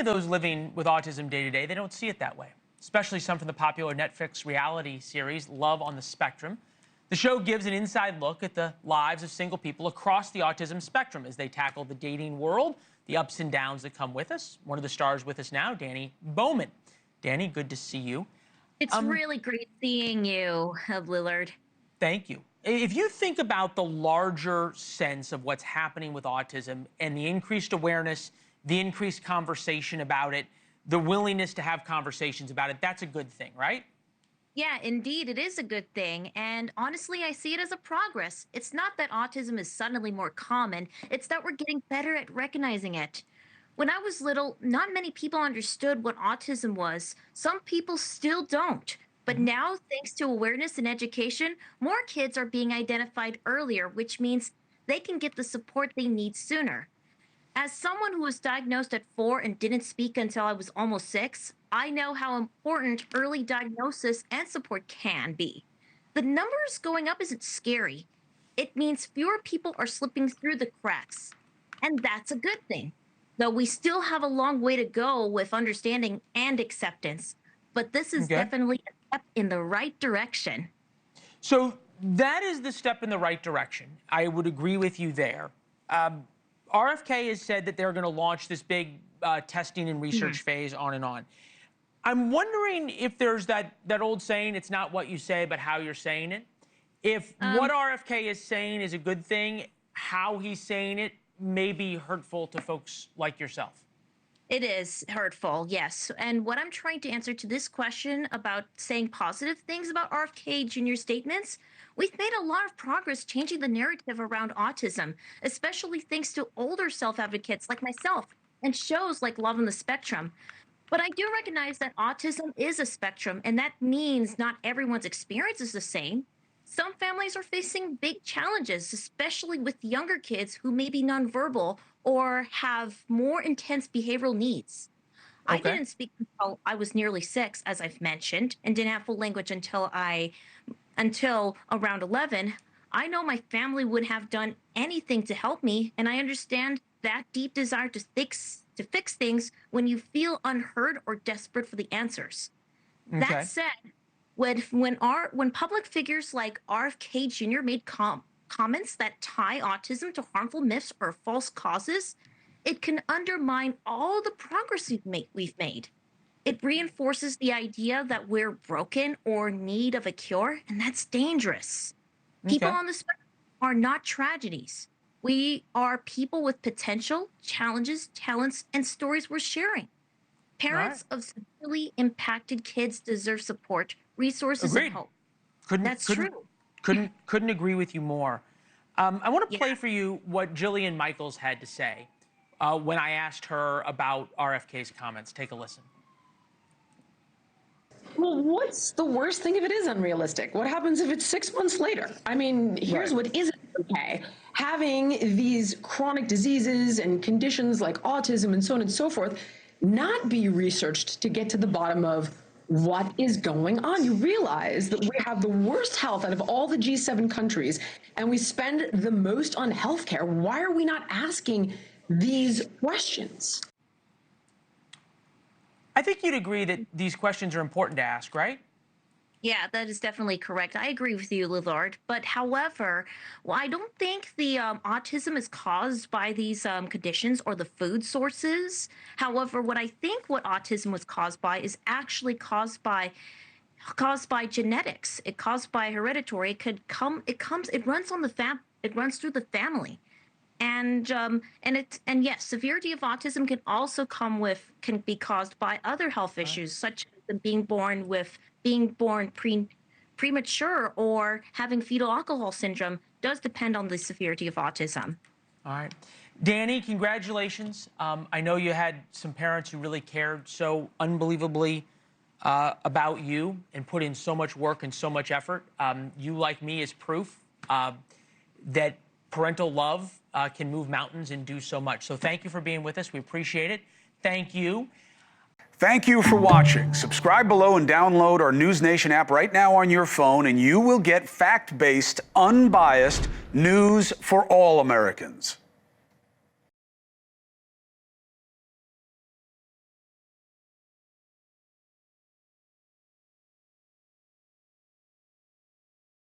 of those living with autism day to day, they don't see it that way, especially some from the popular Netflix reality series, Love on the Spectrum. The show gives an inside look at the lives of single people across the autism spectrum as they tackle the dating world, the ups and downs that come with us. One of the stars with us now, Dani Bowman. Dani, good to see you. It's really great seeing you, Leland. Thank you. If you think about the larger sense of what's happening with autism and the increased awareness, the increased conversation about it, the willingness to have conversations about it, that's a good thing, right? Yeah, indeed, it is a good thing. And honestly, I see it as a progress. It's not that autism is suddenly more common, it's that we're getting better at recognizing it. When I was little, not many people understood what autism was. Some people still don't. But now, thanks to awareness and education, more kids are being identified earlier, which means they can get the support they need sooner. As someone who was diagnosed at 4 and didn't speak until I was almost 6, I know how important early diagnosis and support can be. The numbers going up isn't scary. It means fewer people are slipping through the cracks. And that's a good thing. Though we still have a long way to go with understanding and acceptance. But this is definitely a step in the right direction. So that is the step in the right direction. I would agree with you there. RFK has said that they're going to launch this big testing and research phase on and on. I'm wondering if there's that old saying, it's not what you say, but how you're saying it. If what RFK is saying is a good thing, how he's saying it may be hurtful to folks like yourself. It is hurtful, yes. And what I'm trying to answer to this question about saying positive things about RFK Jr. statements, we've made a lot of progress changing the narrative around autism, especially thanks to older self-advocates like myself and shows like Love on the Spectrum. But I do recognize that autism is a spectrum, and that means not everyone's experience is the same. Some families are facing big challenges, especially with younger kids who may be nonverbal or have more intense behavioral needs. I didn't speak until I was nearly 6, as I've mentioned, and didn't have full language until around 11. I know my family would have done anything to help me, and I understand that deep desire to fix things when you feel unheard or desperate for the answers. That said, when public figures like RFK Jr. made comments that tie autism to harmful myths or false causes, it can undermine all the progress we've made. It reinforces the idea that we're broken or in need of a cure, and that's dangerous. People on the spectrum are not tragedies. We are people with potential, challenges, talents, and stories worth sharing. Parents of severely impacted kids deserve support, resources, and hope. That's true. Couldn't agree with you more. I want to play for you what Jillian Michaels had to say when I asked her about RFK's comments. Take a listen. Well, what's the worst thing if it is unrealistic? What happens if it's 6 months later? I mean, here's what isn't okay. Having these chronic diseases and conditions like autism and so on and so forth not be researched to get to the bottom of what is going on. You realize that we have the worst health out of all the G7 countries, and we spend the most on healthcare. Why are we not asking these questions? I think you'd agree that these questions are important to ask, right? Yeah, that is definitely correct. I agree with you, Leland. But however, I don't think the autism is caused by these conditions or the food sources. However, what I think what autism was caused by is actually caused by genetics. It caused by hereditary. It runs on it runs through the family. And yes, severity of autism can be caused by other health issues, such as being born premature or having fetal alcohol syndrome. Does depend on the severity of autism. All right. Dani, congratulations. I know you had some parents who really cared so unbelievably about you and put in so much work and so much effort. You, like me, is proof that parental love can move mountains and do so much. So thank you for being with us. We appreciate it. Thank you. Thank you for watching. Subscribe below and download our NewsNation app right now on your phone, and you will get fact-based, unbiased news for all Americans.